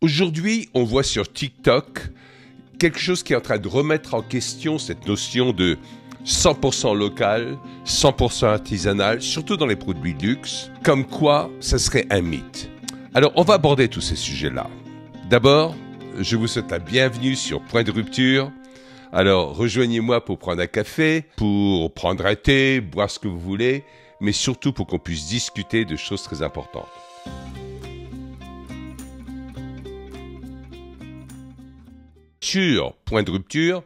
Aujourd'hui, on voit sur TikTok quelque chose qui est en train de remettre en question cette notion de 100% local, 100% artisanal, surtout dans les produits de luxe, comme quoi ça serait un mythe. Alors, on va aborder tous ces sujets-là. D'abord, je vous souhaite la bienvenue sur Point de Rupture. Alors, rejoignez-moi pour prendre un café, pour prendre un thé, boire ce que vous voulez, mais surtout pour qu'on puisse discuter de choses très importantes. Sur Point de Rupture,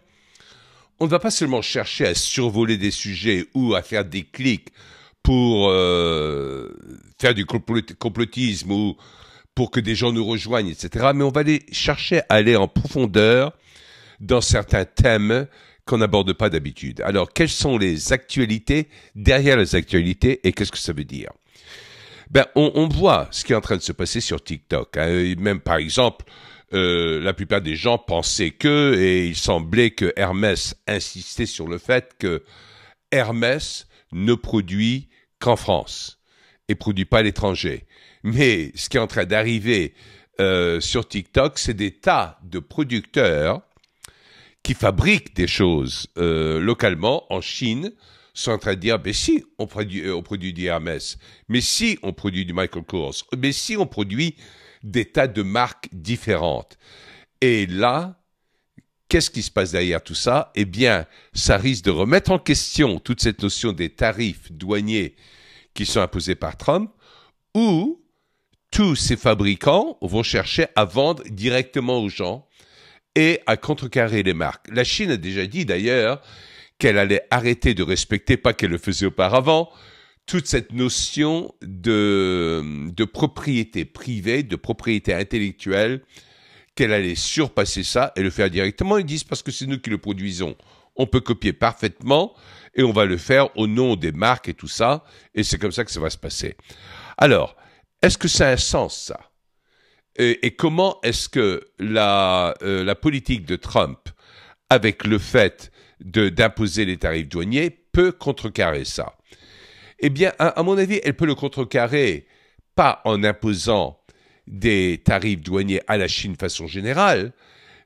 on ne va pas seulement chercher à survoler des sujets ou à faire des clics pour faire du complotisme ou pour que des gens nous rejoignent, etc. Mais on va aller chercher à aller en profondeur dans certains thèmes qu'on n'aborde pas d'habitude. Alors, quelles sont les actualités derrière les actualités et qu'est-ce que ça veut dire? On voit ce qui est en train de se passer sur TikTok. Hein. Même par exemple, la plupart des gens pensaient et il semblait que Hermès insistait sur le fait que Hermès ne produit qu'en France et produit pas à l'étranger. Mais ce qui est en train d'arriver sur TikTok, c'est des tas de producteurs qui fabriquent des choses localement en Chine, sont en train de dire, mais si on produit du Hermès, mais si on produit du Michael Kors, mais si on produit des tas de marques différentes. Et là, qu'est-ce qui se passe derrière tout ça? Eh bien, ça risque de remettre en question toute cette notion des tarifs douaniers qui sont imposés par Trump, où tous ces fabricants vont chercher à vendre directement aux gens et à contrecarrer les marques. La Chine a déjà dit d'ailleurs qu'elle allait arrêter de respecter, pas qu'elle le faisait auparavant, toute cette notion de propriété privée, de propriété intellectuelle, qu'elle allait surpasser ça et le faire directement. Ils disent parce que c'est nous qui le produisons. On peut copier parfaitement et on va le faire au nom des marques et tout ça. Et c'est comme ça que ça va se passer. Alors, est-ce que ça a un sens, ça? Et comment est-ce que la politique de Trump, avec le fait d'imposer les tarifs douaniers, peut contrecarrer ça? Eh bien, à mon avis, elle peut le contrecarrer, pas en imposant des tarifs douaniers à la Chine de façon générale,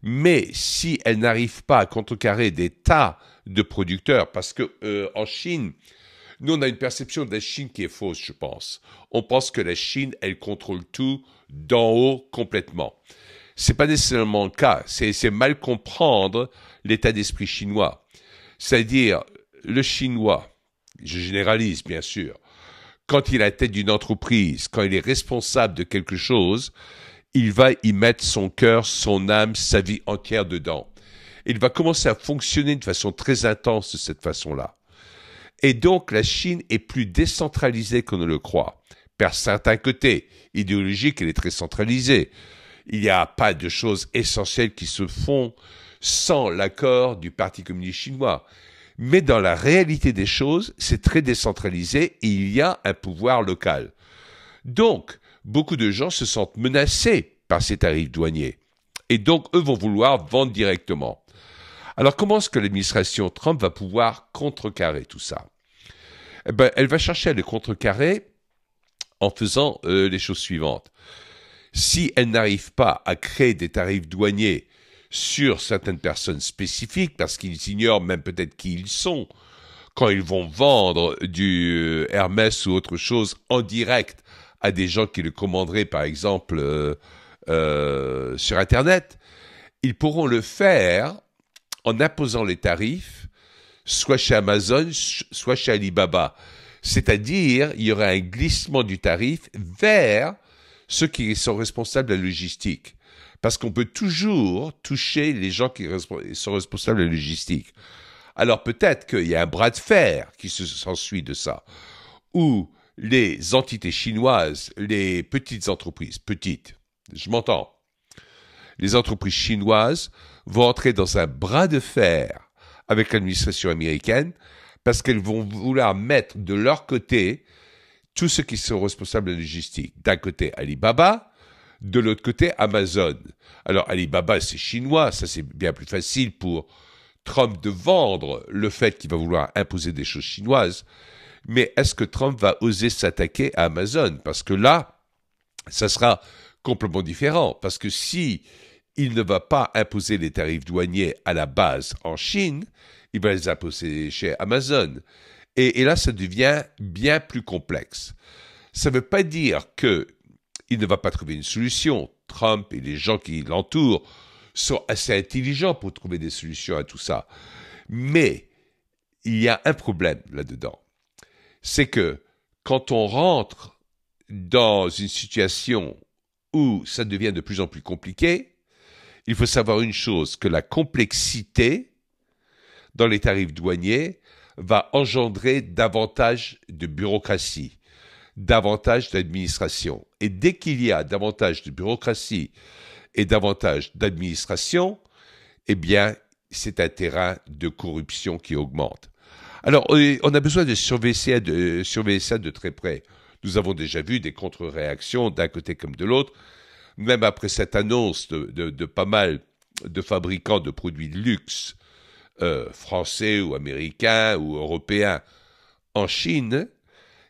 mais si elle n'arrive pas à contrecarrer des tas de producteurs, parce que en Chine, nous on a une perception de la Chine qui est fausse, je pense. On pense que la Chine, elle contrôle tout d'en haut complètement. C'est pas nécessairement le cas. C'est mal comprendre l'état d'esprit chinois. C'est-à-dire, le Chinois, je généralise bien sûr, quand il est à la tête d'une entreprise, quand il est responsable de quelque chose, il va y mettre son cœur, son âme, sa vie entière dedans. Il va commencer à fonctionner de façon très intense de cette façon-là. Et donc la Chine est plus décentralisée qu'on ne le croit. Par certains côtés idéologiques, elle est très centralisée. Il n'y a pas de choses essentielles qui se font sans l'accord du Parti communiste chinois. Mais dans la réalité des choses, c'est très décentralisé et il y a un pouvoir local. Donc, beaucoup de gens se sentent menacés par ces tarifs douaniers. Et donc, eux vont vouloir vendre directement. Alors, comment est-ce que l'administration Trump va pouvoir contrecarrer tout ça? Eh bien, elle va chercher à le contrecarrer en faisant les choses suivantes. Si elle n'arrive pas à créer des tarifs douaniers sur certaines personnes spécifiques, parce qu'ils ignorent même peut-être qui ils sont, quand ils vont vendre du Hermès ou autre chose en direct à des gens qui le commanderaient, par exemple, sur Internet, ils pourront le faire en imposant les tarifs, soit chez Amazon, soit chez Alibaba. C'est-à-dire, il y aura un glissement du tarif vers ceux qui sont responsables de la logistique. Parce qu'on peut toujours toucher les gens qui sont responsables de la logistique. Alors peut-être qu'il y a un bras de fer qui s'ensuit de ça, où les entités chinoises, les petites entreprises, je m'entends, les entreprises chinoises vont entrer dans un bras de fer avec l'administration américaine parce qu'elles vont vouloir mettre de leur côté tous ceux qui sont responsables de la logistique. D'un côté, Alibaba, de l'autre côté, Amazon. Alors, Alibaba, c'est chinois, ça c'est bien plus facile pour Trump de vendre le fait qu'il va vouloir imposer des choses chinoises. Mais est-ce que Trump va oser s'attaquer à Amazon? Parce que là, ça sera complètement différent. Parce que si il ne va pas imposer les tarifs douaniers à la base en Chine, il va les imposer chez Amazon. Et là, ça devient bien plus complexe. Ça ne veut pas dire qu'il ne va pas trouver une solution. Trump et les gens qui l'entourent sont assez intelligents pour trouver des solutions à tout ça. Mais il y a un problème là-dedans. C'est que quand on rentre dans une situation où ça devient de plus en plus compliqué, il faut savoir une chose, que la complexité dans les tarifs douaniers va engendrer davantage de bureaucratie, davantage d'administration. Et dès qu'il y a davantage de bureaucratie et davantage d'administration, eh bien, c'est un terrain de corruption qui augmente. Alors, on a besoin de surveiller ça de très près. Nous avons déjà vu des contre-réactions d'un côté comme de l'autre. Même après cette annonce de pas mal de fabricants de produits de luxe, français ou américains ou européens, en Chine,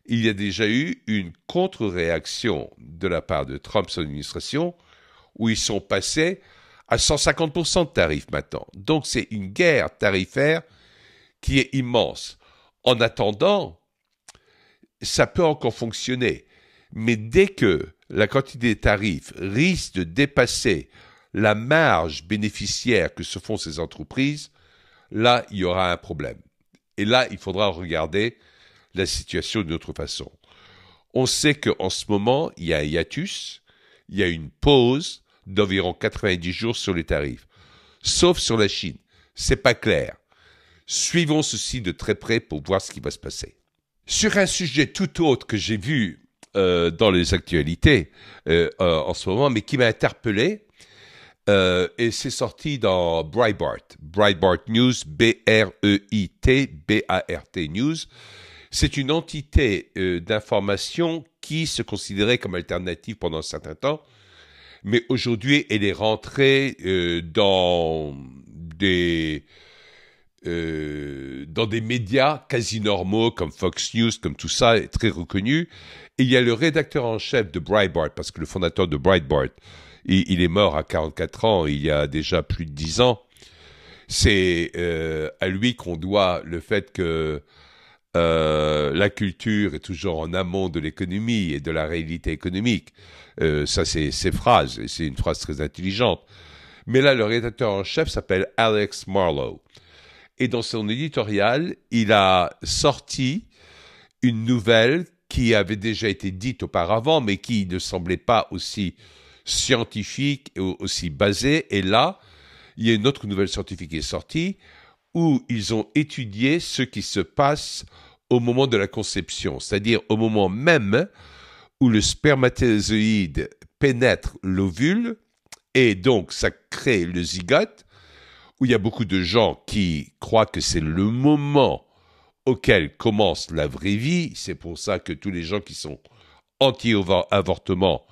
il y a déjà eu une contre-réaction de la part de Trump, son administration, où ils sont passés à 150% de tarifs maintenant. Donc c'est une guerre tarifaire qui est immense. En attendant, ça peut encore fonctionner. Mais dès que la quantité de tarifs risque de dépasser la marge bénéficiaire que se font ces entreprises, là, il y aura un problème. Et là, il faudra regarder la situation d'une autre façon. On sait qu'en ce moment, il y a un hiatus, il y a une pause d'environ 90 jours sur les tarifs, sauf sur la Chine. C'est pas clair. Suivons ceci de très près pour voir ce qui va se passer. Sur un sujet tout autre que j'ai vu dans les actualités en ce moment, mais qui m'a interpellé, et c'est sorti dans Breitbart News, B-R-E-I-T, News. C'est une entité d'information qui se considérait comme alternative pendant un certain temps, mais aujourd'hui, elle est rentrée dans des médias quasi normaux comme Fox News, comme tout ça, est très reconnu. Et il y a le rédacteur en chef de Breitbart, parce que le fondateur de Breitbart, il est mort à 44 ans, il y a déjà plus de 10 ans. C'est à lui qu'on doit le fait que la culture est toujours en amont de l'économie et de la réalité économique. Ça, c'est ses phrases, et c'est une phrase très intelligente. Mais là, le rédacteur en chef s'appelle Alex Marlow. Et dans son éditorial, il a sorti une nouvelle qui avait déjà été dite auparavant, mais qui ne semblait pas aussi scientifique et aussi basée. Et là, il y a une autre nouvelle scientifique qui est sortie, où ils ont étudié ce qui se passe au moment de la conception, c'est-à-dire au moment même où le spermatozoïde pénètre l'ovule, et donc ça crée le zygote, où il y a beaucoup de gens qui croient que c'est le moment auquel commence la vraie vie. C'est pour ça que tous les gens qui sont anti-avortement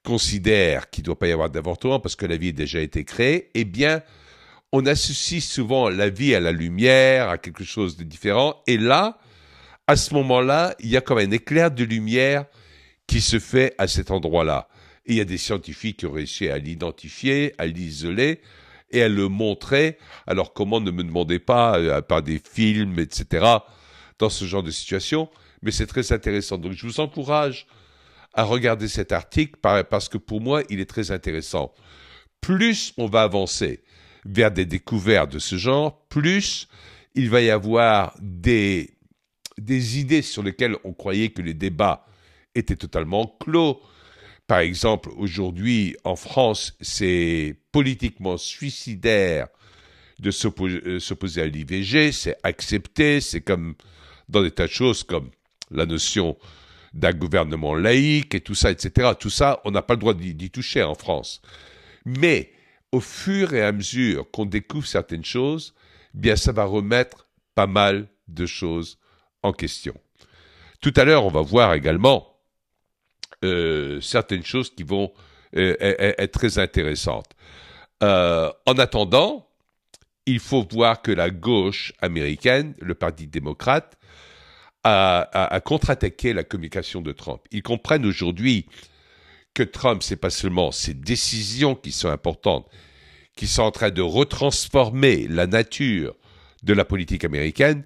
considèrent qu'il ne doit pas y avoir d'avortement parce que la vie a déjà été créée. Eh bien, on associe souvent la vie à la lumière, à quelque chose de différent. Et là, à ce moment-là, il y a comme un éclair de lumière qui se fait à cet endroit-là. Et il y a des scientifiques qui ont réussi à l'identifier, à l'isoler et à le montrer. Alors comment, ne me demandez pas, par des films, etc., dans ce genre de situation, mais c'est très intéressant. Donc je vous encourage à regarder cet article parce que pour moi, il est très intéressant. Plus on va avancer vers des découvertes de ce genre, plus il va y avoir des idées sur lesquelles on croyait que les débats étaient totalement clos. Par exemple, aujourd'hui, en France, c'est politiquement suicidaire de s'opposer à l'IVG, c'est accepté, c'est comme dans des tas de choses comme la notion d'un gouvernement laïque et tout ça, etc. Tout ça, on n'a pas le droit d'y toucher en France. Mais au fur et à mesure qu'on découvre certaines choses, bien ça va remettre pas mal de choses en question. Tout à l'heure, on va voir également certaines choses qui vont être très intéressantes. En attendant, il faut voir que la gauche américaine, le Parti démocrate, a contre-attaqué la communication de Trump. Ils comprennent aujourd'hui que Trump, c'est pas seulement ses décisions qui sont importantes, qui sont en train de retransformer la nature de la politique américaine,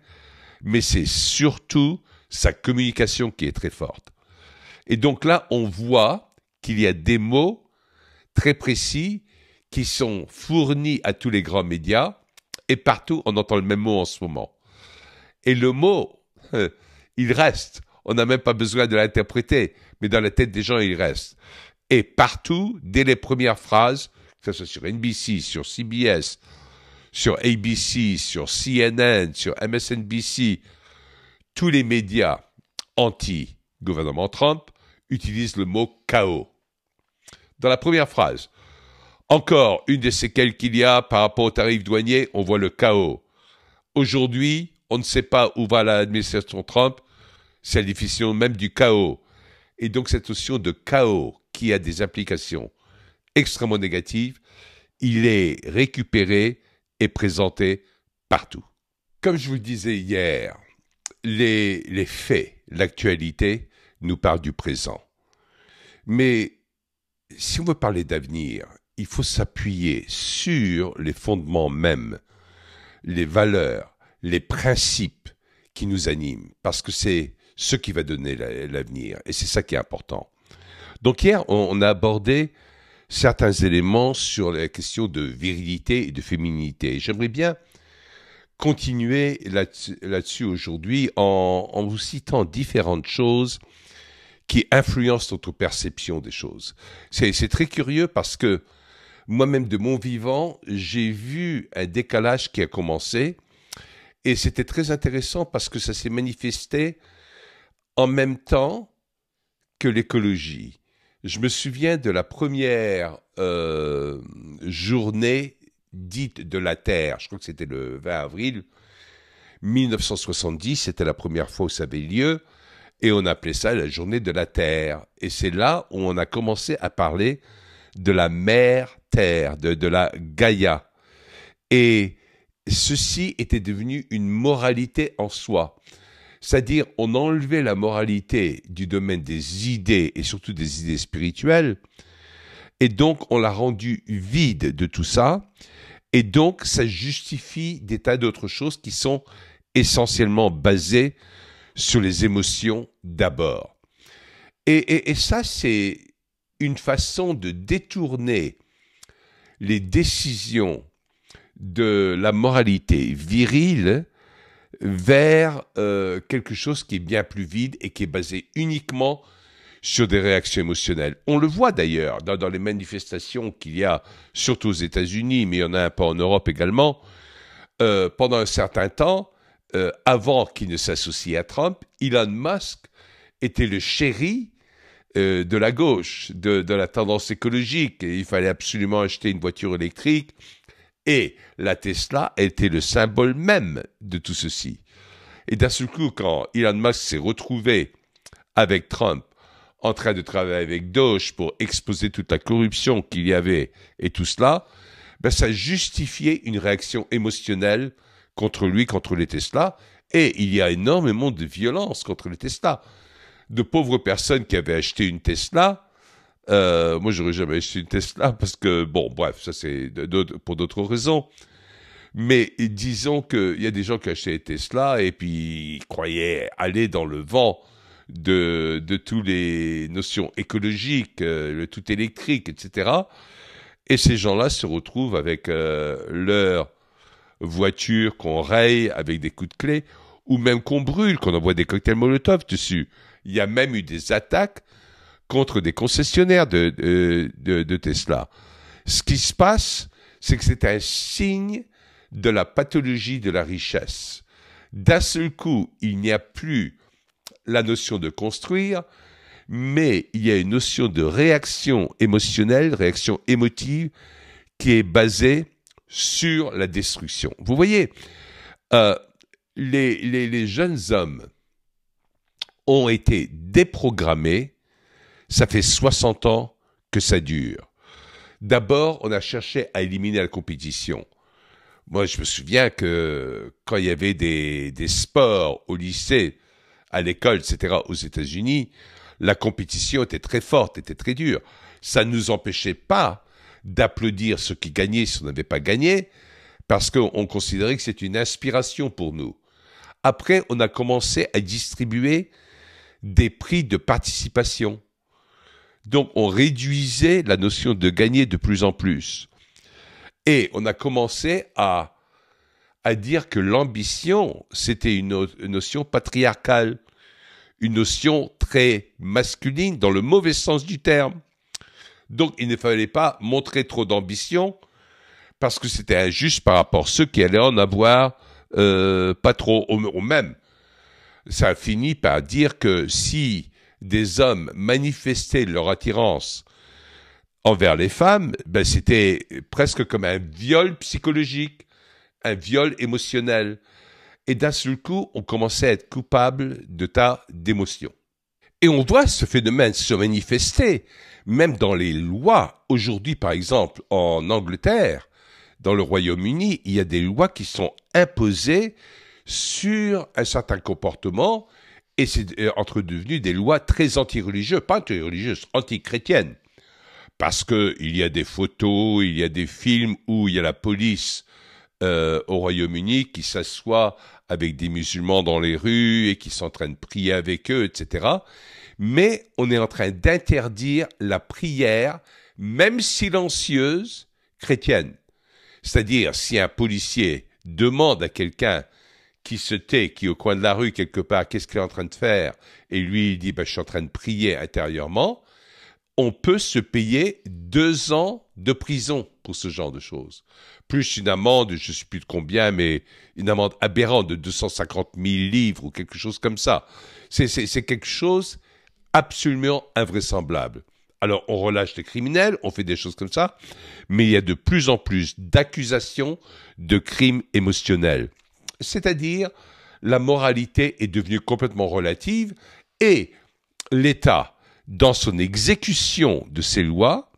mais c'est surtout sa communication qui est très forte. Et donc là, on voit qu'il y a des mots très précis qui sont fournis à tous les grands médias, et partout, on entend le même mot en ce moment. Et le mot, il reste. On n'a même pas besoin de l'interpréter, mais dans la tête des gens, il reste. Et partout, dès les premières phrases, que ce soit sur NBC, sur CBS, sur ABC, sur CNN, sur MSNBC, tous les médias anti-gouvernement Trump utilisent le mot chaos. Dans la première phrase, encore une des séquelles qu'il y a par rapport aux tarifs douaniers, on voit le chaos. Aujourd'hui, on ne sait pas où va l'administration Trump, c'est la définition même du chaos. Et donc cette notion de chaos qui a des implications extrêmement négatives, il est récupéré et présenté partout. Comme je vous le disais hier, les faits, l'actualité nous parlent du présent. Mais si on veut parler d'avenir, il faut s'appuyer sur les fondements mêmes, les valeurs, les principes qui nous animent, parce que c'est ce qui va donner l'avenir, et c'est ça qui est important. Donc hier, on a abordé certains éléments sur la question de virilité et de féminité. J'aimerais bien continuer là-dessus aujourd'hui en vous citant différentes choses qui influencent notre perception des choses. C'est très curieux parce que moi-même de mon vivant, j'ai vu un décalage qui a commencé et c'était très intéressant parce que ça s'est manifesté en même temps que l'écologie. Je me souviens de la première journée dite de la Terre, je crois que c'était le 20 avril 1970, c'était la première fois où ça avait lieu, et on appelait ça la journée de la Terre. Et c'est là où on a commencé à parler de la mère Terre, de la Gaïa. Et ceci était devenu une moralité en soi. C'est-à-dire, on enlevait la moralité du domaine des idées, et surtout des idées spirituelles, et donc on l'a rendu vide de tout ça, et donc ça justifie des tas d'autres choses qui sont essentiellement basées sur les émotions d'abord. Et ça, c'est une façon de détourner les décisions de la moralité virile vers quelque chose qui est bien plus vide et qui est basé uniquement sur des réactions émotionnelles. On le voit d'ailleurs dans les manifestations qu'il y a, surtout aux États-Unis, mais il y en a un peu en Europe également. Pendant un certain temps, avant qu'il ne s'associe à Trump, Elon Musk était le chéri de la gauche, de la tendance écologique. Et il fallait absolument acheter une voiture électrique. Et la Tesla était le symbole même de tout ceci. Et d'un seul coup, quand Elon Musk s'est retrouvé avec Trump, en train de travailler avec Doge pour exposer toute la corruption qu'il y avait et tout cela, ben ça justifiait une réaction émotionnelle contre lui, contre les Tesla. Et il y a énormément de violence contre les Tesla. De pauvres personnes qui avaient acheté une Tesla. Moi, j'aurais jamais acheté une Tesla parce que, bon, bref, ça c'est pour d'autres raisons. Mais disons qu'il y a des gens qui achetaient des Tesla et puis ils croyaient aller dans le vent de toutes les notions écologiques, le tout électrique, etc. Et ces gens-là se retrouvent avec leur voiture qu'on raye avec des coups de clé ou même qu'on brûle, qu'on envoie des cocktails Molotov dessus. Il y a même eu des attaques contre des concessionnaires de Tesla. Ce qui se passe, c'est que c'est un signe de la pathologie de la richesse. D'un seul coup, il n'y a plus la notion de construire, mais il y a une notion de réaction émotionnelle, réaction émotive, qui est basée sur la destruction. Vous voyez, les jeunes hommes ont été déprogrammés. Ça fait 60 ans que ça dure. D'abord, on a cherché à éliminer la compétition. Moi, je me souviens que quand il y avait des sports au lycée, à l'école, etc., aux États-Unis, La compétition était très forte, était très dure. Ça ne nous empêchait pas d'applaudir ceux qui gagnaient si on n'avait pas gagné, parce qu'on considérait que c'était une inspiration pour nous. Après, on a commencé à distribuer des prix de participation. Donc, on réduisait la notion de gagner de plus en plus. Et on a commencé à dire que l'ambition, c'était une notion patriarcale, une notion très masculine dans le mauvais sens du terme. Donc, il ne fallait pas montrer trop d'ambition parce que c'était injuste par rapport à ceux qui allaient en avoir pas trop, ou même. Ça a fini par dire que si des hommes manifestaient leur attirance envers les femmes, ben c'était presque comme un viol psychologique, un viol émotionnel. Et d'un seul coup, on commençait à être coupable de tas d'émotions. Et on voit ce phénomène se manifester, même dans les lois. Aujourd'hui, par exemple, en Angleterre, dans le Royaume-Uni, il y a des lois qui sont imposées sur un certain comportement, et c'est entre devenu des lois très anti-religieuses, pas anti-religieuses, anti-chrétiennes. Parce que il y a des photos, il y a des films où il y a la police au Royaume-Uni qui s'assoit avec des musulmans dans les rues et qui sont en train de prier avec eux, etc. Mais on est en train d'interdire la prière, même silencieuse, chrétienne. C'est-à-dire, si un policier demande à quelqu'un qui se tait, qui est au coin de la rue quelque part, qu'est-ce qu'il est en train de faire, et lui il dit, je suis en train de prier intérieurement, on peut se payer 2 ans de prison pour ce genre de choses. Plus une amende, je ne sais plus de combien, mais une amende aberrante de 250 000 livres ou quelque chose comme ça. C'est quelque chose absolument invraisemblable. Alors, on relâche les criminels, on fait des choses comme ça, mais il y a de plus en plus d'accusations de crimes émotionnels. C'est-à-dire, la moralité est devenue complètement relative et l'État, dans son exécution de ces lois,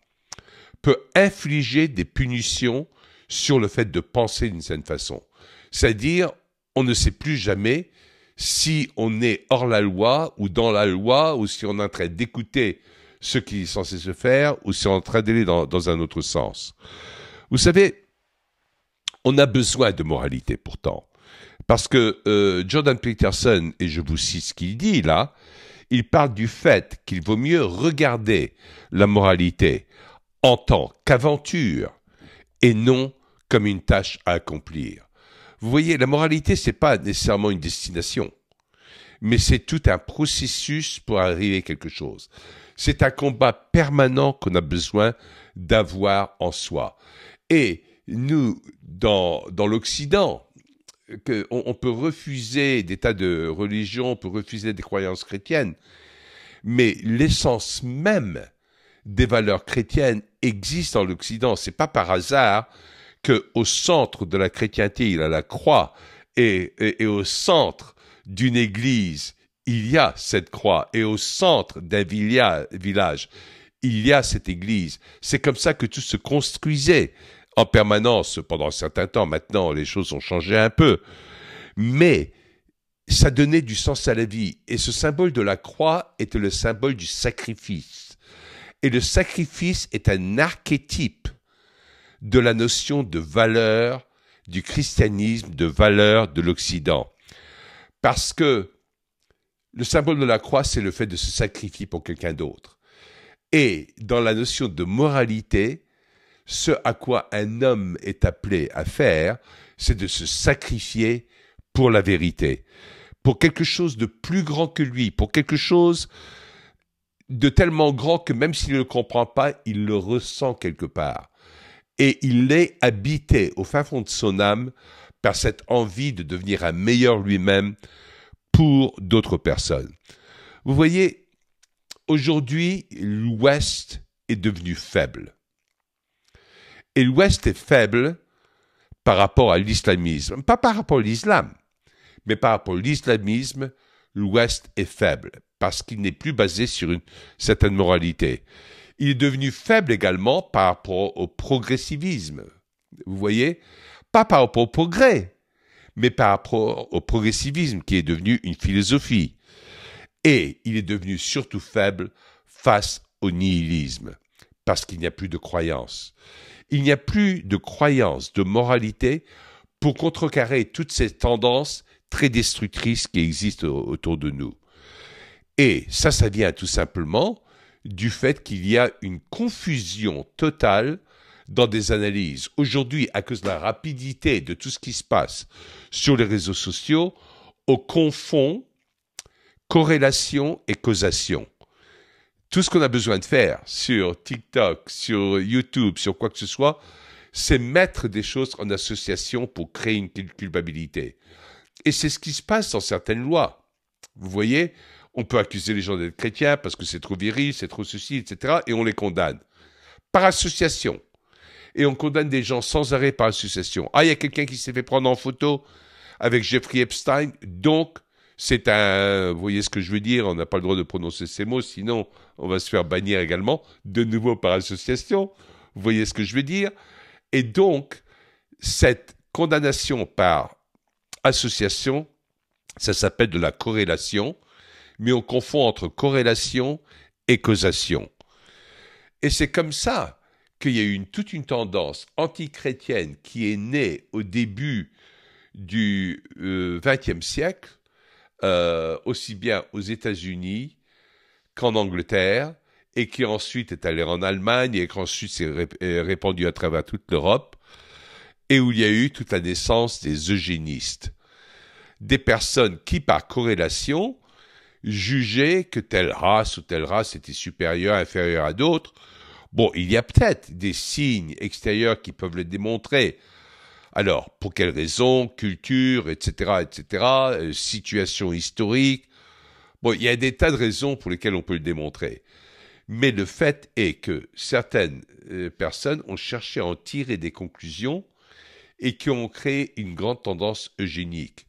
peut infliger des punitions sur le fait de penser d'une certaine façon. C'est-à-dire, on ne sait plus jamais si on est hors la loi ou dans la loi, ou si on est en train d'écouter ce qui est censé se faire, ou si on est en train d'aller dans un autre sens. Vous savez, on a besoin de moralité pourtant. Parce que Jordan Peterson, et je vous cite ce qu'il dit là, il parle du fait qu'il vaut mieux regarder la moralité en tant qu'aventure et non comme une tâche à accomplir. Vous voyez, la moralité, c'est pas nécessairement une destination, mais c'est tout un processus pour arriver à quelque chose. C'est un combat permanent qu'on a besoin d'avoir en soi. Et nous, dans l'Occident, on peut refuser des tas de religions, on peut refuser des croyances chrétiennes, mais l'essence même des valeurs chrétiennes existe dans l'Occident. C'est pas par hasard qu'au centre de la chrétienté, il y a la croix, et au centre d'une église, il y a cette croix, et au centre d'un village, il y a cette église. C'est comme ça que tout se construisait en permanence pendant un certain temps. Maintenant, les choses ont changé un peu. Mais ça donnait du sens à la vie. Et ce symbole de la croix était le symbole du sacrifice. Et le sacrifice est un archétype de la notion de valeur du christianisme, de valeur de l'Occident. Parce que le symbole de la croix, c'est le fait de se sacrifier pour quelqu'un d'autre. Et dans la notion de moralité, ce à quoi un homme est appelé à faire, c'est de se sacrifier pour la vérité, pour quelque chose de plus grand que lui, pour quelque chose de tellement grand que même s'il ne le comprend pas, il le ressent quelque part. Et il est habité au fin fond de son âme par cette envie de devenir un meilleur lui-même pour d'autres personnes. Vous voyez, aujourd'hui, l'Ouest est devenu faible. Et l'Ouest est faible par rapport à l'islamisme. Pas par rapport à l'islam, mais par rapport à l'islamisme, l'Ouest est faible parce qu'il n'est plus basé sur une certaine moralité. Il est devenu faible également par rapport au progressivisme. Vous voyez? Pas par rapport au progrès, mais par rapport au progressivisme qui est devenu une philosophie. Et il est devenu surtout faible face au nihilisme, parce qu'il n'y a plus de croyance. Il n'y a plus de croyance, de moralité, pour contrecarrer toutes ces tendances très destructrices qui existent autour de nous. Et ça vient tout simplement du fait qu'il y a une confusion totale dans des analyses. Aujourd'hui, à cause de la rapidité de tout ce qui se passe sur les réseaux sociaux, on confond corrélation et causation. Tout ce qu'on a besoin de faire sur TikTok, sur YouTube, sur quoi que ce soit, c'est mettre des choses en association pour créer une culpabilité. Et c'est ce qui se passe dans certaines lois. Vous voyez, on peut accuser les gens d'être chrétiens parce que c'est trop viril, c'est trop ceci, etc. et on les condamne. Par association. Et on condamne des gens sans arrêt par association. Ah, il y a quelqu'un qui s'est fait prendre en photo avec Jeffrey Epstein, donc c'est un... Vous voyez ce que je veux dire? On n'a pas le droit de prononcer ces mots, sinon on va se faire bannir également, de nouveau par association. Vous voyez ce que je veux dire? Et donc, cette condamnation par association, ça s'appelle de la corrélation, mais on confond entre corrélation et causation. Et c'est comme ça qu'il y a eu toute une tendance antichrétienne qui est née au début du XXe siècle, aussi bien aux États-Unis qu'en Angleterre, et qui ensuite est allée en Allemagne, et qui ensuite s'est répandue à travers toute l'Europe, et où il y a eu toute la naissance des eugénistes. Des personnes qui, par corrélation, jugeaient que telle race ou telle race était supérieure, inférieure à d'autres. Bon, il y a peut-être des signes extérieurs qui peuvent le démontrer. Alors, pour quelles raisons? Culture, etc., etc., situation historique. Bon, il y a des tas de raisons pour lesquelles on peut le démontrer. Mais le fait est que certaines personnes ont cherché à en tirer des conclusions et qui ont créé une grande tendance eugénique.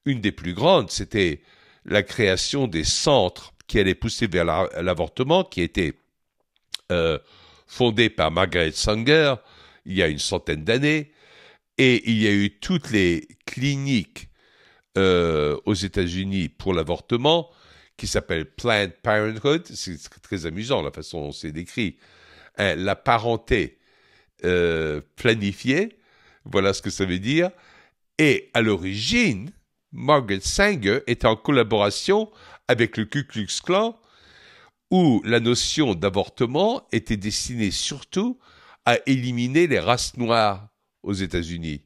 Une des plus grandes, c'était la création des centres qui allaient pousser vers l'avortement, qui était fondé par Margaret Sanger il y a une centaine d'années, et il y a eu toutes les cliniques aux États-Unis pour l'avortement, qui s'appellent Planned Parenthood. C'est très amusant la façon dont c'est décrit. La parenté planifiée, voilà ce que ça veut dire. Et à l'origine, Margaret Sanger était en collaboration avec le Ku Klux Klan, où la notion d'avortement était destinée surtout à éliminer les races noires aux États-Unis.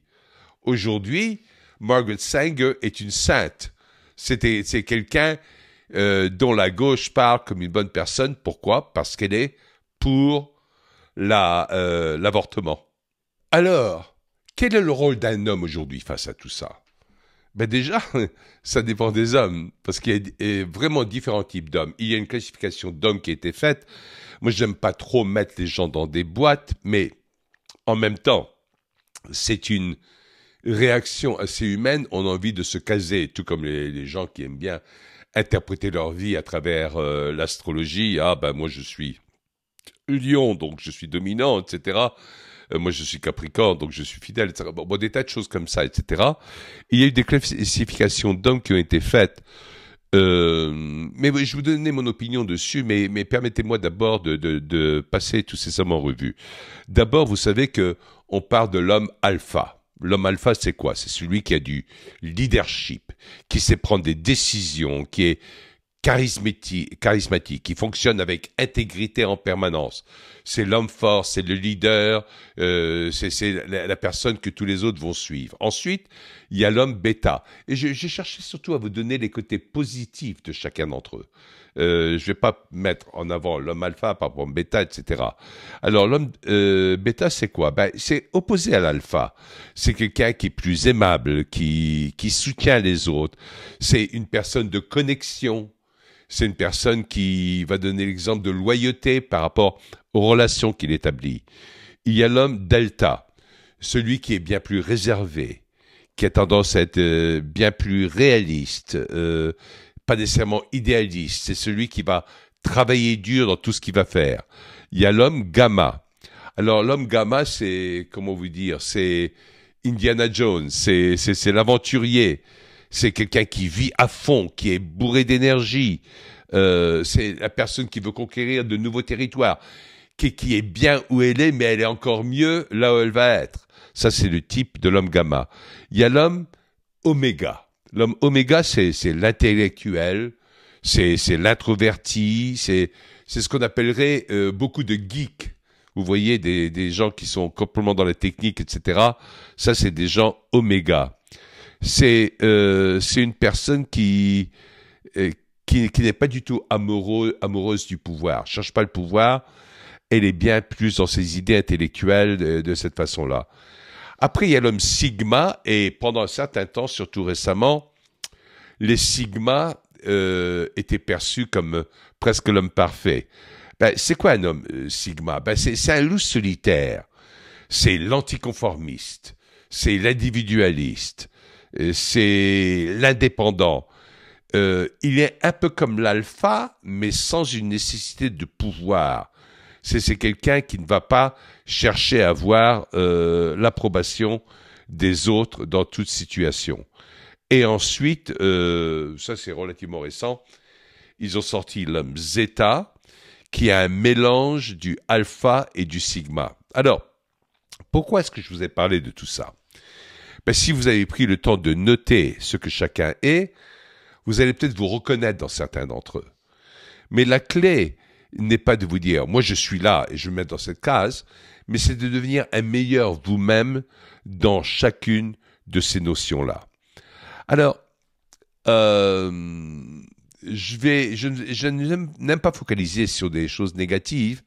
Aujourd'hui, Margaret Sanger est une sainte. C'est quelqu'un dont la gauche parle comme une bonne personne. Pourquoi? Parce qu'elle est pour l'avortement. Alors, quel est le rôle d'un homme aujourd'hui face à tout ça? Ben déjà, ça dépend des hommes, parce qu'il y a vraiment différents types d'hommes. Il y a une classification d'hommes qui a été faite. Moi, j'aime pas trop mettre les gens dans des boîtes, mais en même temps, c'est une réaction assez humaine. On a envie de se caser, tout comme les gens qui aiment bien interpréter leur vie à travers l'astrologie. Ah ben moi, je suis Lion, donc je suis dominant, etc. Moi, je suis Capricorne, donc je suis fidèle, etc. Bon, des tas de choses comme ça, etc. Il y a eu des classifications d'hommes qui ont été faites. Mais je vais vous donner mon opinion dessus, mais permettez-moi d'abord de passer tous ces hommes en revue. D'abord, vous savez que on parle de l'homme alpha. L'homme alpha, c'est quoi? C'est celui qui a du leadership, qui sait prendre des décisions, qui est charismatique, qui fonctionne avec intégrité en permanence. C'est l'homme fort, c'est le leader, c'est la personne que tous les autres vont suivre. Ensuite, il y a l'homme bêta. Et j'ai cherché surtout à vous donner les côtés positifs de chacun d'entre eux. Je vais pas mettre en avant l'homme alpha par rapport au bêta, etc. Alors, l'homme bêta, c'est quoi? Ben, c'est opposé à l'alpha. C'est quelqu'un qui est plus aimable, qui soutient les autres. C'est une personne de connexion. C'est une personne qui va donner l'exemple de loyauté par rapport aux relations qu'il établit. Il y a l'homme delta, celui qui est bien plus réservé, qui a tendance à être bien plus réaliste, pas nécessairement idéaliste. C'est celui qui va travailler dur dans tout ce qu'il va faire. Il y a l'homme gamma. Alors l'homme gamma, c'est, comment vous dire, c'est Indiana Jones, c'est l'aventurier. C'est quelqu'un qui vit à fond, qui est bourré d'énergie. C'est la personne qui veut conquérir de nouveaux territoires, qui est bien où elle est, mais elle est encore mieux là où elle va être. Ça, c'est le type de l'homme gamma. Il y a l'homme oméga. L'homme oméga, c'est l'intellectuel, c'est l'introverti, c'est ce qu'on appellerait beaucoup de geeks. Vous voyez, des gens qui sont complètement dans la technique, etc. Ça, c'est des gens oméga. C'est une personne qui n'est pas du tout amoureuse du pouvoir. Cherche pas le pouvoir. Elle est bien plus dans ses idées intellectuelles de cette façon-là. Après, il y a l'homme Sigma, et pendant un certain temps, surtout récemment, les Sigma étaient perçus comme presque l'homme parfait. Ben, c'est quoi un homme Sigma? Ben, c'est un loup solitaire. C'est l'anticonformiste. C'est l'individualiste. C'est l'indépendant. Il est un peu comme l'alpha, mais sans une nécessité de pouvoir. C'est quelqu'un qui ne va pas chercher à avoir l'approbation des autres dans toute situation. Et ensuite, ça c'est relativement récent, ils ont sorti l'homme Zeta, qui a un mélange du alpha et du sigma. Alors, pourquoi est-ce que je vous ai parlé de tout ça? Ben, si vous avez pris le temps de noter ce que chacun est, vous allez peut-être vous reconnaître dans certains d'entre eux. Mais la clé n'est pas de vous dire, moi je suis là et je me mets dans cette case, mais c'est de devenir un meilleur vous-même dans chacune de ces notions-là. Alors, je n'aime pas focaliser sur des choses négatives,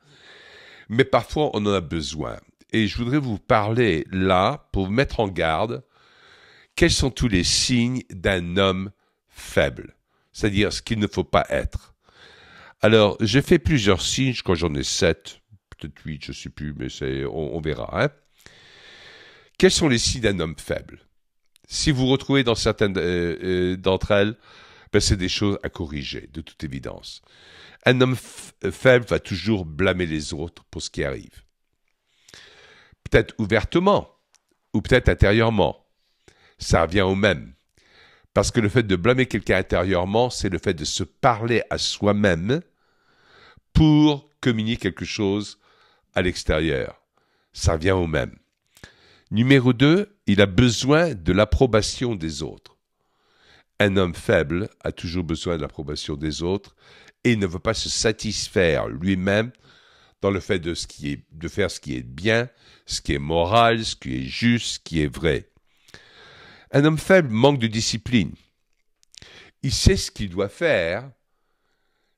mais parfois on en a besoin. Et je voudrais vous parler là, pour vous mettre en garde, quels sont tous les signes d'un homme faible, c'est-à-dire ce qu'il ne faut pas être. Alors, j'ai fait plusieurs signes, je crois que j'en ai 7, peut-être 8, je ne sais plus, mais on verra. Hein. Quels sont les signes d'un homme faible? Si vous retrouvez dans certaines d'entre elles, ben c'est des choses à corriger, de toute évidence. Un homme faible va toujours blâmer les autres pour ce qui arrive. Peut-être ouvertement, ou peut-être intérieurement. Ça revient au même. Parce que le fait de blâmer quelqu'un intérieurement, c'est le fait de se parler à soi-même pour communiquer quelque chose à l'extérieur. Ça revient au même. Numéro 2, il a besoin de l'approbation des autres. Un homme faible a toujours besoin de l'approbation des autres et ne veut pas se satisfaire lui-même dans le fait de faire ce qui est bien, ce qui est moral, ce qui est juste, ce qui est vrai. Un homme faible manque de discipline. Il sait ce qu'il doit faire,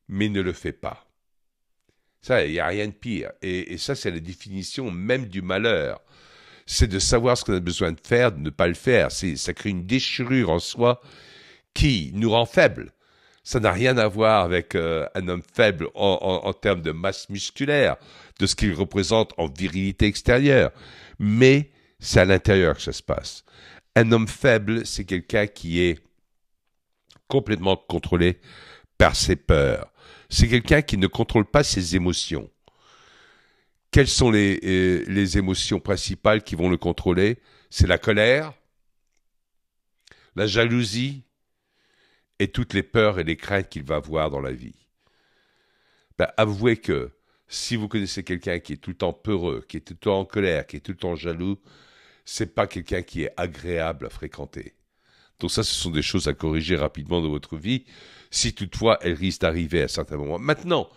mais ne le fait pas. Ça, il n'y a rien de pire. Et ça, c'est la définition même du malheur. C'est de savoir ce qu'on a besoin de faire, de ne pas le faire. Ça crée une déchirure en soi qui nous rend faibles. Ça n'a rien à voir avec un homme faible en termes de masse musculaire, de ce qu'il représente en virilité extérieure. Mais c'est à l'intérieur que ça se passe. Un homme faible, c'est quelqu'un qui est complètement contrôlé par ses peurs. C'est quelqu'un qui ne contrôle pas ses émotions. Quelles sont les émotions principales qui vont le contrôler? C'est la colère, la jalousie et toutes les peurs et les craintes qu'il va avoir dans la vie. Ben, avouez que si vous connaissez quelqu'un qui est tout le temps peureux, qui est tout le temps en colère, qui est tout le temps jaloux, c'est pas quelqu'un qui est agréable à fréquenter. Donc ça, ce sont des choses à corriger rapidement dans votre vie, si toutefois elles risquent d'arriver à certains moments. Maintenant,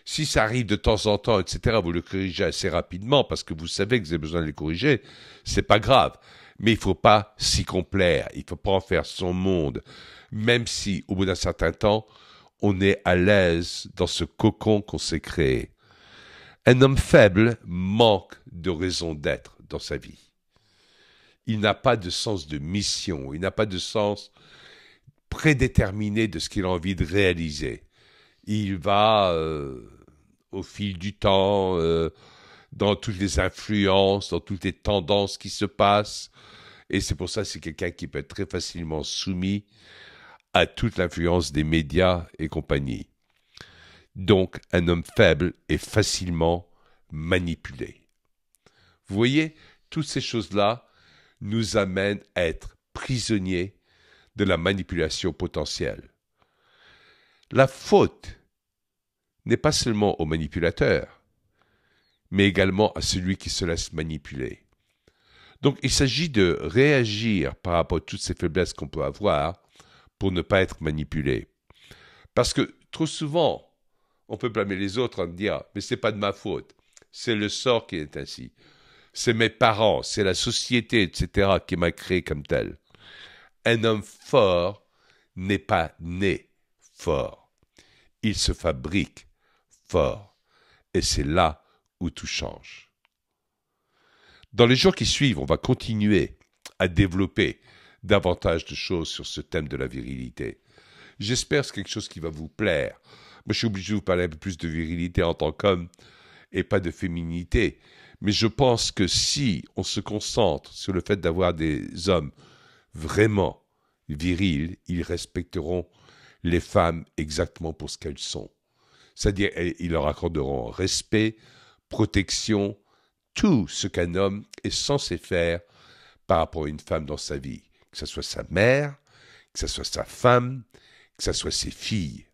si ça arrive de temps en temps, etc., vous le corrigez assez rapidement parce que vous savez que vous avez besoin de les corriger, c'est pas grave. Mais il faut pas s'y complaire, il faut pas en faire son monde, même si, au bout d'un certain temps, on est à l'aise dans ce cocon qu'on s'est créé. Un homme faible manque de raison d'être dans sa vie. Il n'a pas de sens de mission, il n'a pas de sens prédéterminé de ce qu'il a envie de réaliser. Il va, au fil du temps, dans toutes les influences, dans toutes les tendances qui se passent, et c'est pour ça que c'est quelqu'un qui peut être très facilement soumis à toute l'influence des médias et compagnie. Donc, un homme faible est facilement manipulé. Vous voyez, toutes ces choses-là nous amènent à être prisonniers de la manipulation potentielle. La faute n'est pas seulement au manipulateur, mais également à celui qui se laisse manipuler. Donc il s'agit de réagir par rapport à toutes ces faiblesses qu'on peut avoir pour ne pas être manipulé. Parce que trop souvent, on peut blâmer les autres en disant « mais c'est pas de ma faute, c'est le sort qui est ainsi, c'est mes parents, c'est la société, etc. qui m'a créé comme tel ». Un homme fort n'est pas né fort, il se fabrique fort. Et c'est là où tout change. Dans les jours qui suivent, on va continuer à développer davantage de choses sur ce thème de la virilité. J'espère que c'est quelque chose qui va vous plaire. Moi, je suis obligé de vous parler un peu plus de virilité en tant qu'homme et pas de féminité. Mais je pense que si on se concentre sur le fait d'avoir des hommes vraiment virils, ils respecteront les femmes exactement pour ce qu'elles sont. C'est-à-dire, ils leur accorderont respect, protection, tout ce qu'un homme est censé faire par rapport à une femme dans sa vie. Que ce soit sa mère, que ce soit sa femme, que ce soit ses filles.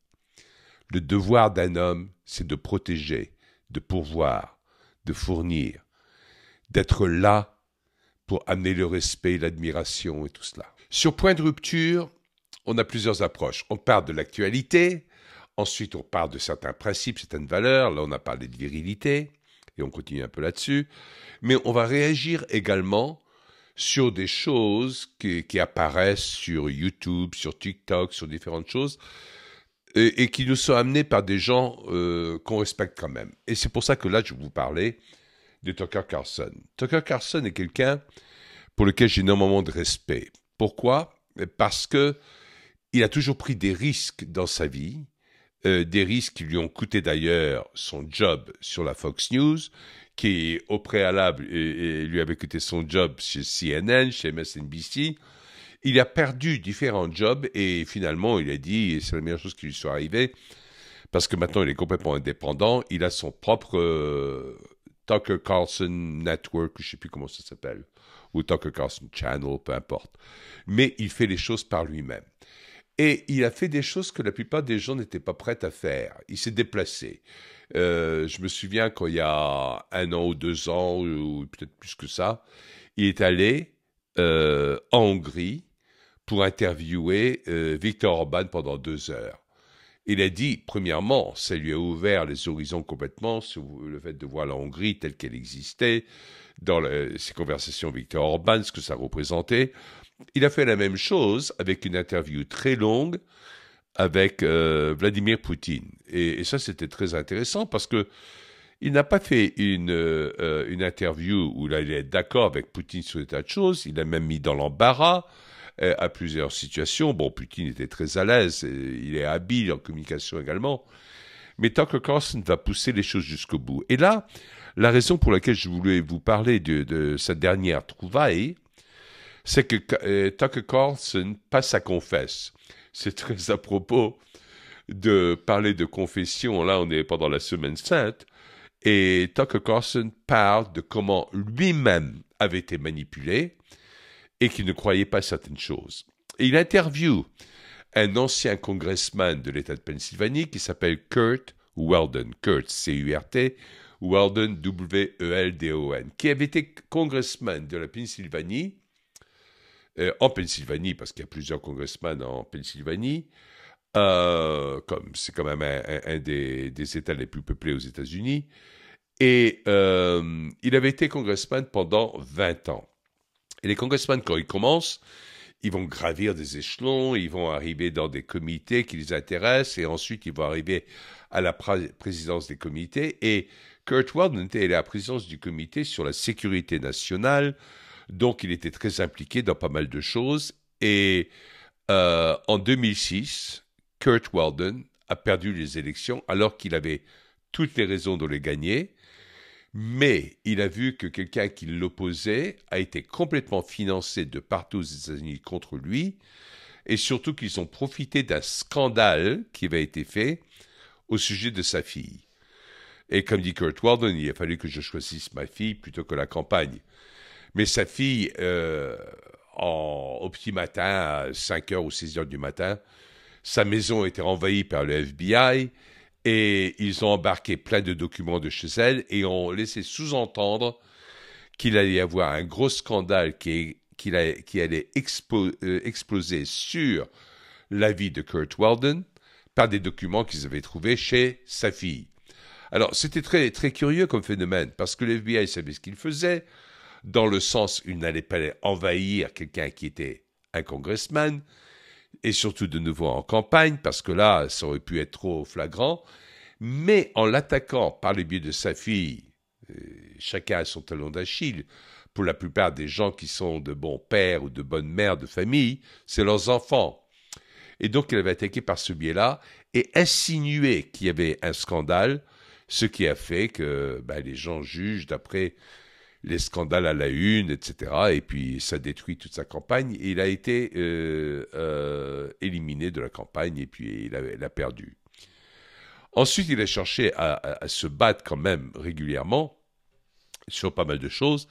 Le devoir d'un homme, c'est de protéger, de pourvoir, de fournir, d'être là pour amener le respect, l'admiration et tout cela. Sur point de rupture, on a plusieurs approches. On part de l'actualité, ensuite on part de certains principes, certaines valeurs. Là, on a parlé de virilité, et on continue un peu là-dessus. Mais on va réagir également sur des choses qui apparaissent sur YouTube, sur TikTok, sur différentes choses, et qui nous sont amenées par des gens qu'on respecte quand même. Et c'est pour ça que là, je vais vous parler de Tucker Carlson. Tucker Carlson est quelqu'un pour lequel j'ai énormément de respect. Pourquoi? Parce que il a toujours pris des risques dans sa vie, des risques qui lui ont coûté d'ailleurs son job sur la Fox News, qui au préalable lui avait coûté son job chez CNN, chez MSNBC. Il a perdu différents jobs et finalement il a dit, c'est la meilleure chose qui lui soit arrivée, parce que maintenant il est complètement indépendant, il a son propre Tucker Carlson Network, je ne sais plus comment ça s'appelle, ou Tucker Carlson Channel, peu importe. Mais il fait les choses par lui-même. Et il a fait des choses que la plupart des gens n'étaient pas prêts à faire. Il s'est déplacé. Je me souviens quand il y a 1 an ou 2 ans, ou peut-être plus que ça, il est allé en Hongrie pour interviewer Viktor Orban pendant 2 heures. Il a dit, premièrement, ça lui a ouvert les horizons complètement sur le fait de voir la Hongrie telle qu'elle existait, dans ses conversations avec Viktor Orban, ce que ça représentait. Il a fait la même chose avec une interview très longue avec Vladimir Poutine. Et ça, c'était très intéressant parce que il n'a pas fait une interview où là, il est d'accord avec Poutine sur des tas de choses. Il a même mis dans l'embarras à plusieurs situations. Bon, Poutine était très à l'aise. Il est habile en communication également. Mais Tucker Carlson va pousser les choses jusqu'au bout. Et là, la raison pour laquelle je voulais vous parler de sa dernière trouvaille, c'est que Tucker Carlson passe à confesse. C'est très à propos de parler de confession. Là, on est pendant la Semaine Sainte. Et Tucker Carlson parle de comment lui-même avait été manipulé et qu'il ne croyait pas certaines choses. Et il interviewe un ancien congressman de l'État de Pennsylvanie qui s'appelle Curt Weldon. Curt, C-U-R-T, Weldon, W-E-L-D-O-N, qui avait été congressman de la Pennsylvanie, en Pennsylvanie, parce qu'il y a plusieurs congressmen en Pennsylvanie, comme c'est quand même un des États les plus peuplés aux États-Unis, et il avait été congressman pendant 20 ans. Et les congressmen, quand ils commencent, ils vont gravir des échelons, ils vont arriver dans des comités qui les intéressent, et ensuite ils vont arriver à la présidence des comités. Et Curt Weldon était à la présidence du comité sur la sécurité nationale, donc il était très impliqué dans pas mal de choses. Et en 2006, Curt Weldon a perdu les élections alors qu'il avait toutes les raisons de les gagner. Mais il a vu que quelqu'un qui l'opposait a été complètement financé de partout aux États-Unis contre lui, et surtout qu'ils ont profité d'un scandale qui avait été fait au sujet de sa fille. Et comme dit Curt Weldon, il a fallu que je choisisse ma fille plutôt que la campagne. Mais sa fille, au petit matin, à 5 heures ou 6 heures du matin, sa maison a été envahie par le FBI et ils ont embarqué plein de documents de chez elle et ont laissé sous-entendre qu'il allait y avoir un gros scandale qui allait exploser sur la vie de Kurt Weldon par des documents qu'ils avaient trouvés chez sa fille. Alors, c'était très, très curieux comme phénomène, parce que le FBI savait ce qu'il faisait, dans le sens où il n'allait pas envahir quelqu'un qui était un congressman, et surtout de nouveau en campagne, parce que là, ça aurait pu être trop flagrant, mais en l'attaquant par le biais de sa fille, chacun a son talon d'Achille, pour la plupart des gens qui sont de bons pères ou de bonnes mères de famille, c'est leurs enfants. Et donc, il avait attaqué par ce biais-là et insinué qu'il y avait un scandale, ce qui a fait que les gens jugent d'après les scandales à la une, etc. Et puis, ça détruit toute sa campagne. Et il a été éliminé de la campagne et puis il a perdu. Ensuite, il a cherché à se battre quand même régulièrement sur pas mal de choses,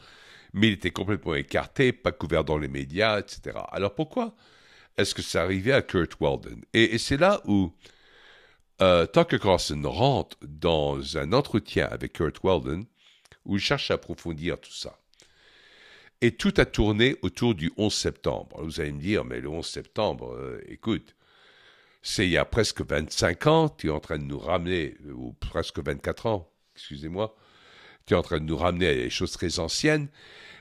mais il était complètement écarté, pas couvert dans les médias, etc. Alors pourquoi est-ce que ça arrivait à Kurt Weldon? Et c'est là où Tucker Carlson rentre dans un entretien avec Kurt Weldon, où il cherche à approfondir tout ça. Et tout a tourné autour du 11 septembre. Vous allez me dire, mais le 11 septembre, écoute, c'est il y a presque 25 ans, tu es en train de nous ramener, ou presque 24 ans, excusez-moi, tu es en train de nous ramener à des choses très anciennes,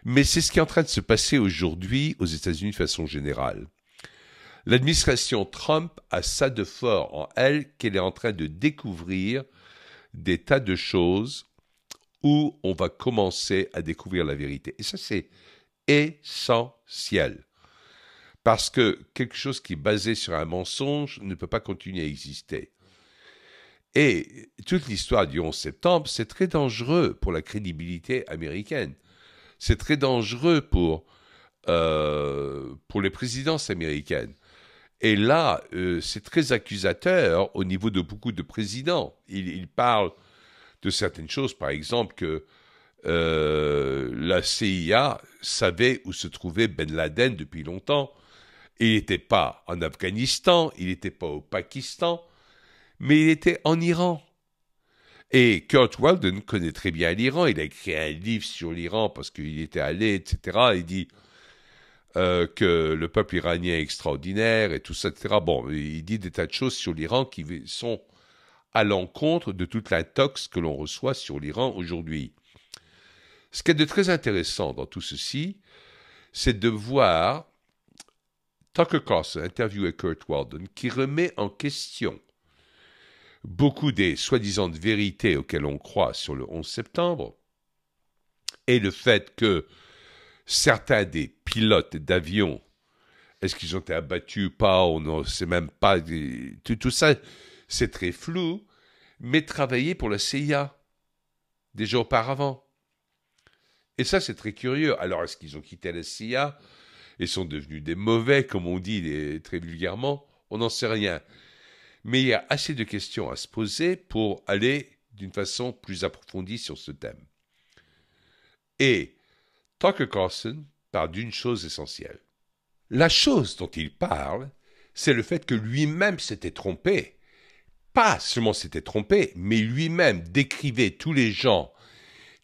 mais c'est ce qui est en train de se passer aujourd'hui aux États-Unis de façon générale. L'administration Trump a ça de fort en elle qu'elle est en train de découvrir des tas de choses où on va commencer à découvrir la vérité. Et ça, c'est essentiel. Parce que quelque chose qui est basé sur un mensonge ne peut pas continuer à exister. Et toute l'histoire du 11 septembre, c'est très dangereux pour la crédibilité américaine. C'est très dangereux pour les présidences américaines. Et là, c'est très accusateur au niveau de beaucoup de présidents. Il parle de certaines choses, par exemple que la CIA savait où se trouvait Ben Laden depuis longtemps. Il n'était pas en Afghanistan, il n'était pas au Pakistan, mais il était en Iran. Et Kurt Weldon connaît très bien l'Iran, il a écrit un livre sur l'Iran parce qu'il était allé, etc. Il dit que le peuple iranien est extraordinaire et tout ça, etc. Bon, il dit des tas de choses sur l'Iran qui sont à l'encontre de toute l'intox que l'on reçoit sur l'Iran aujourd'hui. Ce qui est de très intéressant dans tout ceci, c'est de voir Tucker Carlson interviewer Kurt Weldon qui remet en question beaucoup des soi-disant vérités auxquelles on croit sur le 11 septembre et le fait que certains des pilotes d'avions, est-ce qu'ils ont été abattus ou pas, on ne sait même pas, tout ça c'est très flou, mais travaillaient pour la CIA déjà auparavant. Et ça c'est très curieux. Alors est-ce qu'ils ont quitté la CIA et sont devenus des mauvais, comme on dit très vulgairement? On n'en sait rien. Mais il y a assez de questions à se poser pour aller d'une façon plus approfondie sur ce thème. Et Tucker Carlson parle d'une chose essentielle. La chose dont il parle, c'est le fait que lui-même s'était trompé. Pas seulement s'était trompé, mais lui-même décrivait tous les gens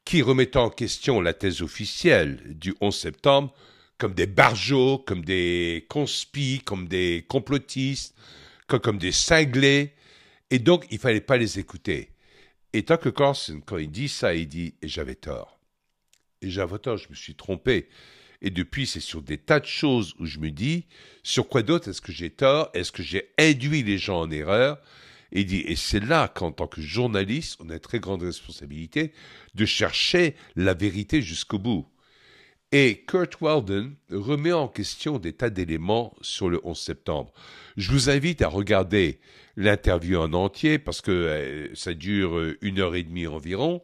qui remettaient en question la thèse officielle du 11 septembre comme des barjots, comme des conspis, comme des complotistes, comme des cinglés, et donc il ne fallait pas les écouter. Et Tucker Carlson, quand il dit ça, il dit « et j'avais tort ». Et j'avais tort, je me suis trompé. Et depuis, c'est sur des tas de choses où je me dis, sur quoi d'autre est-ce que j'ai tort? Est-ce que j'ai induit les gens en erreur? Et il dit, et c'est là qu'en tant que journaliste, on a une très grande responsabilité de chercher la vérité jusqu'au bout. Et Kurt Weldon remet en question des tas d'éléments sur le 11 septembre. Je vous invite à regarder l'interview en entier parce que ça dure 1h30 environ.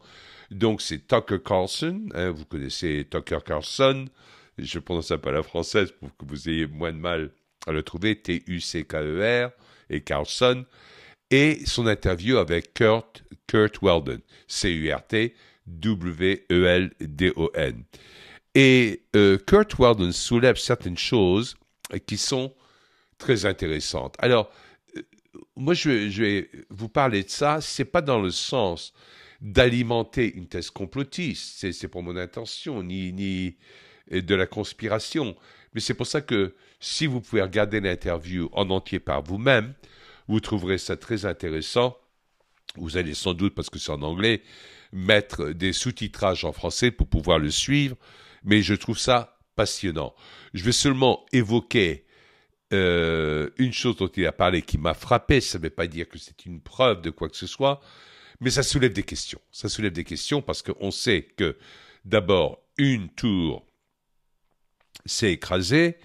Donc c'est Tucker Carlson, vous connaissez Tucker Carlson, je prononce un peu à la française pour que vous ayez moins de mal à le trouver, Tucker et Carlson, et son interview avec Kurt Weldon, Curtweldon. Et Kurt Weldon soulève certaines choses qui sont très intéressantes. Alors, moi, je vais vous parler de ça, c'est pas dans le sens d'alimenter une thèse complotiste, c'est pour mon intention, ni de la conspiration. Mais c'est pour ça que si vous pouvez regarder l'interview en entier par vous-même, vous trouverez ça très intéressant. Vous allez sans doute, parce que c'est en anglais, mettre des sous-titrages en français pour pouvoir le suivre, mais je trouve ça passionnant. Je vais seulement évoquer une chose dont il a parlé qui m'a frappé. Ça ne veut pas dire que c'est une preuve de quoi que ce soit, mais ça soulève des questions. Ça soulève des questions parce qu'on sait que d'abord, une tour s'est écrasée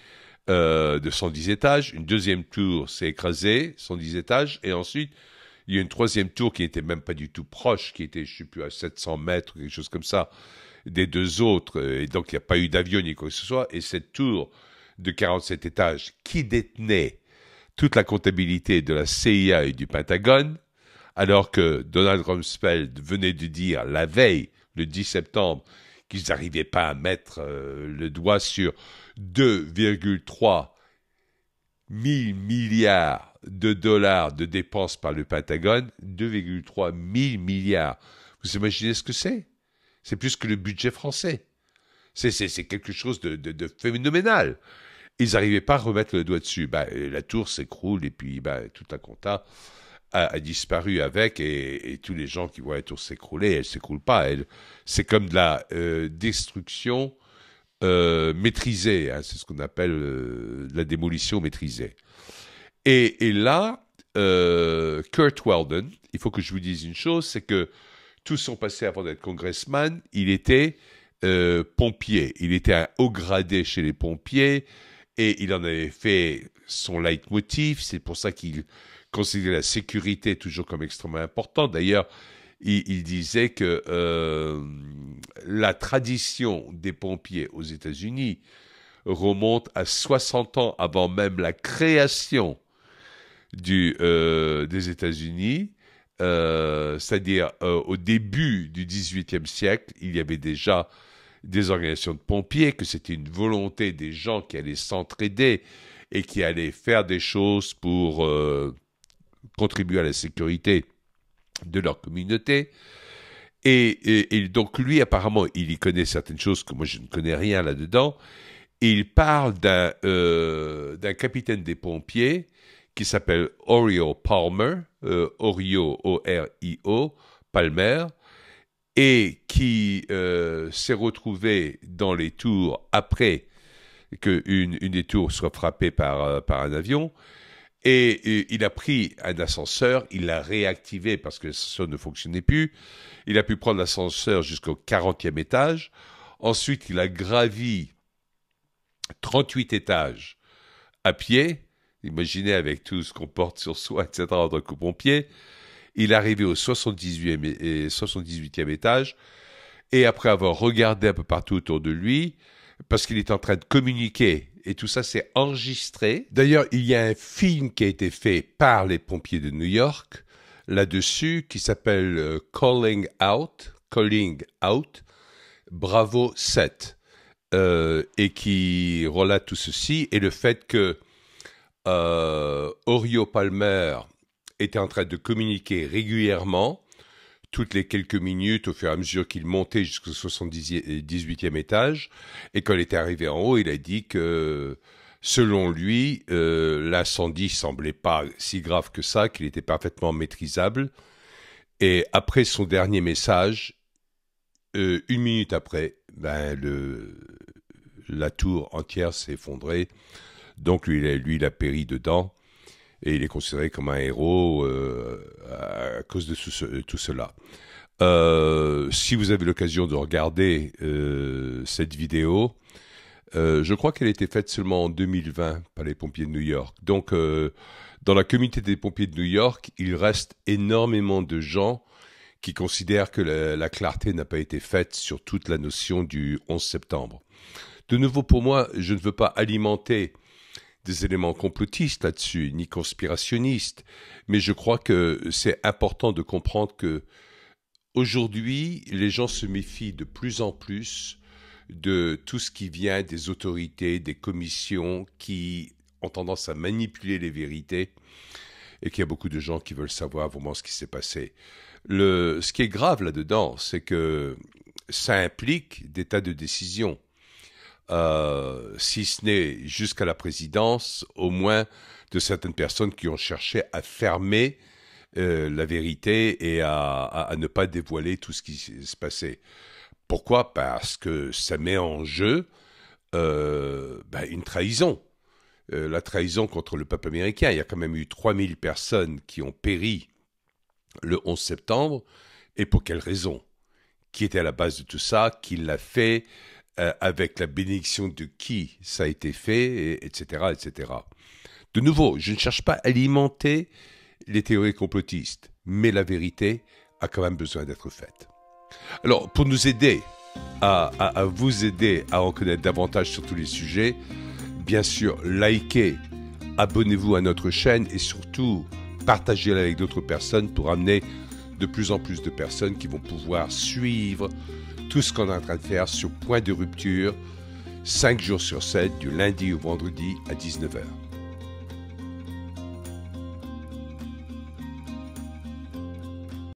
de 110 étages, une deuxième tour s'est écrasée, 110 étages, et ensuite, il y a une troisième tour qui n'était même pas du tout proche, qui était, je ne sais plus, à 700 mètres, quelque chose comme ça, des deux autres, et donc il n'y a pas eu d'avion ni quoi que ce soit, et cette tour de 47 étages qui détenait toute la comptabilité de la CIA et du Pentagone, alors que Donald Rumsfeld venait de dire la veille, le 10 septembre, qu'ils n'arrivaient pas à mettre le doigt sur 2,3 000 milliards de dollars de dépenses par le Pentagone, 2,3 000 milliards. Vous imaginez ce que c'est? C'est plus que le budget français. C'est quelque chose de phénoménal. Ils n'arrivaient pas à remettre le doigt dessus. La tour s'écroule et puis toute la compta a disparu avec et tous les gens qui voient la tour s'écrouler, elle ne s'écroule pas. C'est comme de la destruction maîtrisée. Hein, c'est ce qu'on appelle la démolition maîtrisée. Et là, Kurt Weldon, il faut que je vous dise une chose, c'est que tout son passé avant d'être congressman, il était pompier. Il était un haut gradé chez les pompiers et il en avait fait son leitmotiv. C'est pour ça qu'il considérait la sécurité toujours comme extrêmement importante. D'ailleurs, il disait que la tradition des pompiers aux États-Unis remonte à 60 ans avant même la création des États-Unis. C'est-à-dire au début du XVIIIe siècle, il y avait déjà des organisations de pompiers, que c'était une volonté des gens qui allaient s'entraider et qui allaient faire des choses pour contribuer à la sécurité de leur communauté. Et donc lui, apparemment, il y connaît certaines choses que moi je ne connais rien là-dedans. Et il parle d'un capitaine des pompiers qui s'appelle Oriole Palmer, Orio, O-R-I-O, Palmer, et qui s'est retrouvé dans les tours après qu'une des tours soit frappée par un avion. Et il a pris un ascenseur, il l'a réactivé parce que l'ascenseur ne fonctionnait plus. Il a pu prendre l'ascenseur jusqu'au 40e étage. Ensuite, il a gravi 38 étages à pied. Imaginez avec tout ce qu'on porte sur soi, etc. en tant que pompier. Il est arrivé au 78e étage. Et après avoir regardé un peu partout autour de lui, parce qu'il est en train de communiquer, et tout ça c'est enregistré. D'ailleurs, il y a un film qui a été fait par les pompiers de New York, là-dessus, qui s'appelle Calling Out, Bravo 7, et qui relate tout ceci, et le fait que Orio Palmer était en train de communiquer régulièrement, toutes les quelques minutes, au fur et à mesure qu'il montait jusqu'au 78e étage, et quand il était arrivé en haut, il a dit que, selon lui, l'incendie semblait pas si grave que ça, qu'il était parfaitement maîtrisable. Et après son dernier message, une minute après, la tour entière s'est effondrée. Donc lui, il a péri dedans. Et il est considéré comme un héros à cause de tout cela. Si vous avez l'occasion de regarder cette vidéo, je crois qu'elle a été faite seulement en 2020 par les pompiers de New York. Donc, dans la communauté des pompiers de New York, il reste énormément de gens qui considèrent que la clarté n'a pas été faite sur toute la notion du 11 septembre. De nouveau, pour moi, je ne veux pas alimenter des éléments complotistes là-dessus, ni conspirationnistes, mais je crois que c'est important de comprendre que aujourd'hui, les gens se méfient de plus en plus de tout ce qui vient des autorités, des commissions qui ont tendance à manipuler les vérités et qu'il y a beaucoup de gens qui veulent savoir vraiment ce qui s'est passé. Ce qui est grave là-dedans, c'est que ça implique des tas de décisions. Si ce n'est jusqu'à la présidence, au moins de certaines personnes qui ont cherché à fermer la vérité et à ne pas dévoiler tout ce qui se passait. Pourquoi? Parce que ça met en jeu une trahison. La trahison contre le peuple américain. Il y a quand même eu 3000 personnes qui ont péri le 11 septembre. Et pour quelle raison? Qui était à la base de tout ça? Qui l'a fait? Avec la bénédiction de qui ça a été fait, etc., etc. De nouveau, je ne cherche pas à alimenter les théories complotistes, mais la vérité a quand même besoin d'être faite. Alors, pour nous aider, à vous aider à en connaître davantage sur tous les sujets, bien sûr, likez, abonnez-vous à notre chaîne et surtout, partagez-la avec d'autres personnes pour amener de plus en plus de personnes qui vont pouvoir suivre tout ce qu'on est en train de faire sur Point de Rupture, 5 jours sur 7, du lundi au vendredi à 19h.